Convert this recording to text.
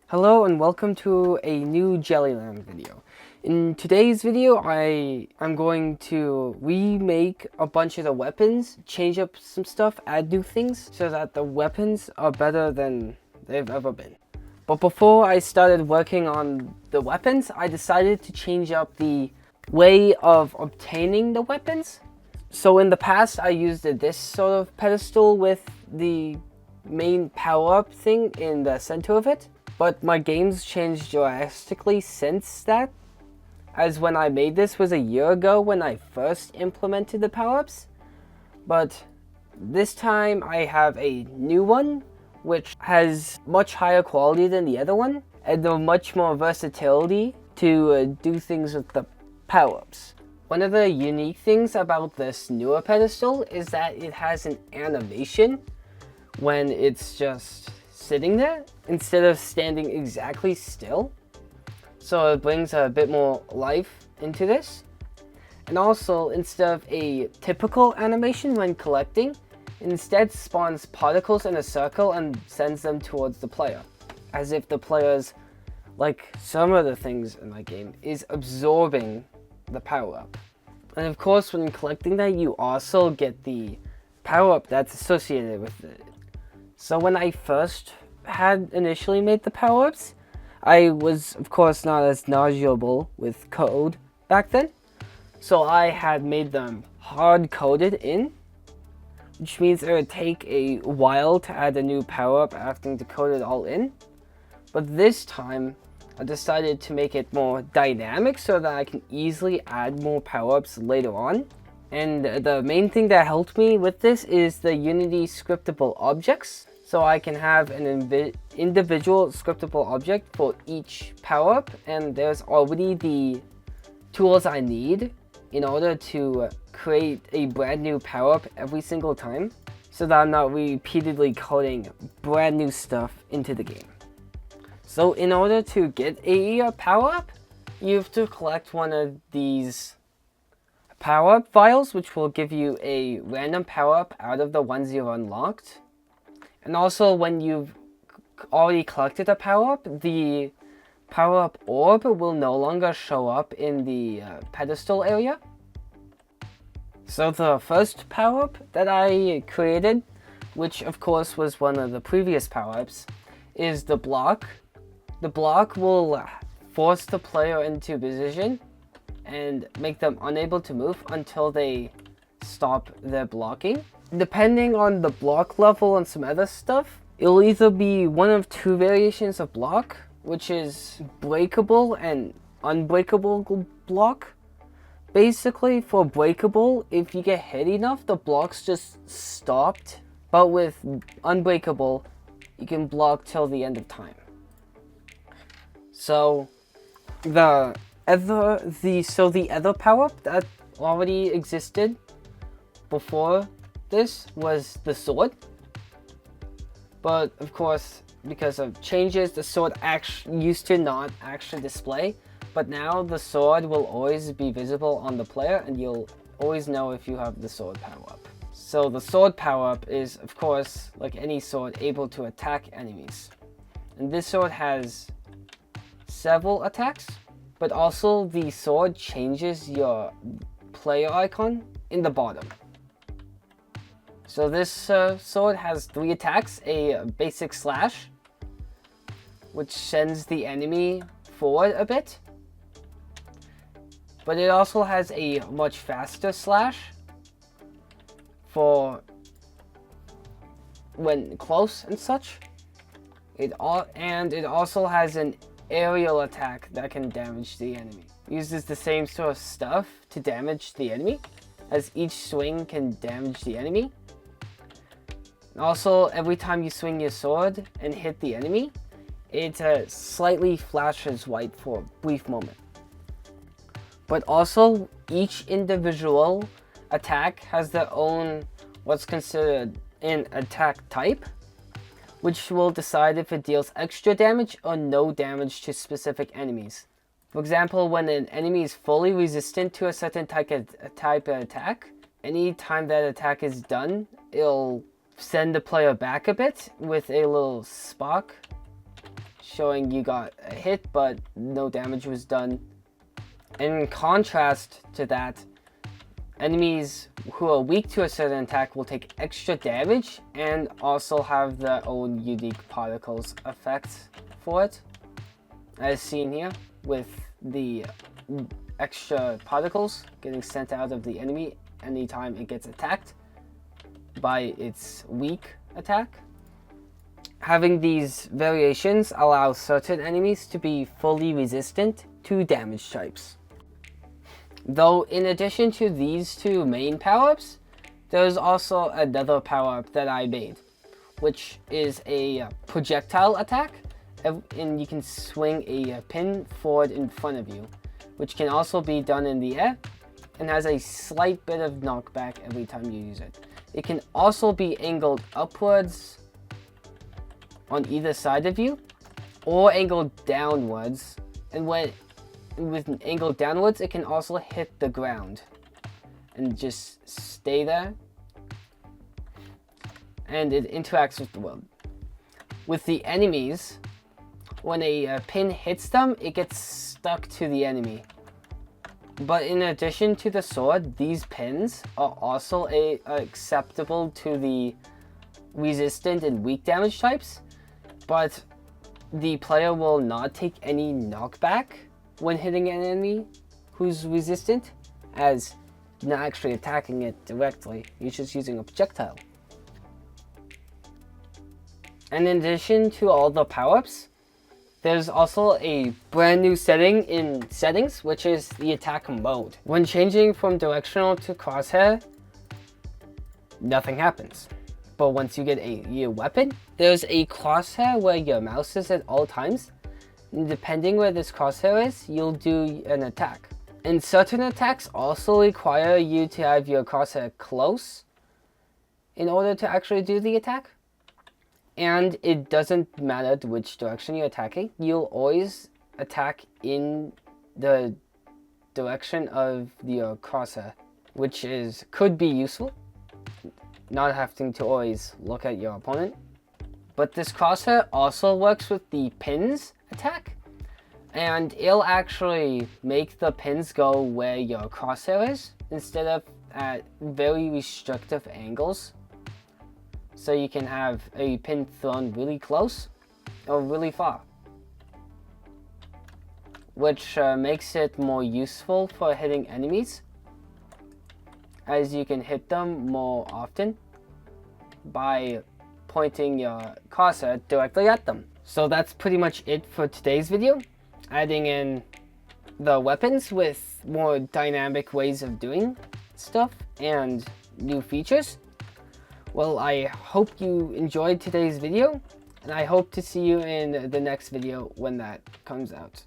Hello and welcome to a new Jellyland video. In today's video, I'm going to remake a bunch of the weapons, change up some stuff, add new things, so that the weapons are better than they've ever been. But before I started working on the weapons, I decided to change up the way of obtaining the weapons. So in the past, I used this sort of pedestal with the main power-up thing in the center of it. But my game's changed drastically since that, as when I made this was a year ago when I first implemented the power-ups. But this time I have a new one, which has much higher quality than the other one, and much more versatility to do things with the power-ups. One of the unique things about this newer pedestal is that it has an animation when it's just sitting there instead of standing exactly still. So it brings a bit more life into this. And also, instead of a typical animation when collecting, it instead spawns particles in a circle and sends them towards the player, as if the player's, like some of the things in my game, is absorbing the power-up. And of course, when collecting that, you also get the power-up that's associated with it. So when I first had initially made the power-ups, I was of course not as knowledgeable with code back then. So I had made them hard-coded in, which means it would take a while to add a new power-up after to code it all in. But this time, I decided to make it more dynamic so that I can easily add more power-ups later on. And the main thing that helped me with this is the Unity scriptable objects. So I can have an individual scriptable object for each power-up, and there's already the tools I need in order to create a brand new power-up every single time, so that I'm not repeatedly coding brand new stuff into the game. So in order to get a power-up, you have to collect one of these power-up files, which will give you a random power-up out of the ones you've unlocked. And also, when you've already collected a power-up, the power-up orb will no longer show up in the pedestal area. So the first power-up that I created, which of course was one of the previous power-ups, is the block. The block will force the player into position and make them unable to move until they stop their blocking. Depending on the block level and some other stuff, it'll either be one of two variations of block, which is breakable and unbreakable block. Basically, for breakable, if you get hit enough, the block's just stopped. But with unbreakable, you can block till the end of time. So the other power-up that already existed before this was the sword, but of course, because of changes, the sword used to not actually display, but now the sword will always be visible on the player, and you'll always know if you have the sword power-up. So the sword power-up is, of course, like any sword, able to attack enemies. And this sword has several attacks, but also the sword changes your player icon in the bottom. So this sword has 3 attacks: a basic slash, which sends the enemy forward a bit, but it also has a much faster slash for when close and such. It also has an aerial attack that can damage the enemy. It uses the same sort of stuff to damage the enemy, as each swing can damage the enemy. Also, every time you swing your sword and hit the enemy, it slightly flashes white for a brief moment. But also, each individual attack has their own what's considered an attack type, which will decide if it deals extra damage or no damage to specific enemies. For example, when an enemy is fully resistant to a certain type of attack, any time that attack is done, it'll send the player back a bit with a little spark showing you got a hit but no damage was done. In contrast to that, enemies who are weak to a certain attack will take extra damage and also have their own unique particles effect for it, as seen here with the extra particles getting sent out of the enemy anytime it gets attacked by its weak attack. Having these variations allows certain enemies to be fully resistant to damage types. Though in addition to these two main power-ups, there's also another power-up that I made, which is a projectile attack, and you can swing a pin forward in front of you, which can also be done in the air and has a slight bit of knockback every time you use it. It can also be angled upwards on either side of you or angled downwards, and with an angle downwards it can also hit the ground and just stay there, and it interacts with the world. With the enemies, when a pin hits them, it gets stuck to the enemy. But in addition to the sword, these pins are also acceptable to the resistant and weak damage types, but the player will not take any knockback when hitting an enemy who's resistant, as not actually attacking it directly, you're just using a projectile. And in addition to all the power-ups, there's also a brand new setting in settings, which is the attack mode. When changing from directional to crosshair, nothing happens. But once you get your weapon, there's a crosshair where your mouse is at all times. And depending where this crosshair is, you'll do an attack. And certain attacks also require you to have your crosshair close in order to actually do the attack. And it doesn't matter which direction you're attacking, you'll always attack in the direction of your crosshair, which could be useful, not having to always look at your opponent. But this crosshair also works with the pins attack, and it'll actually make the pins go where your crosshair is instead of at very restrictive angles. So you can have a pin thrown really close or really far, which makes it more useful for hitting enemies, as you can hit them more often by pointing your crosshair directly at them. So that's pretty much it for today's video, adding in the weapons with more dynamic ways of doing stuff and new features. Well, I hope you enjoyed today's video, and I hope to see you in the next video when that comes out.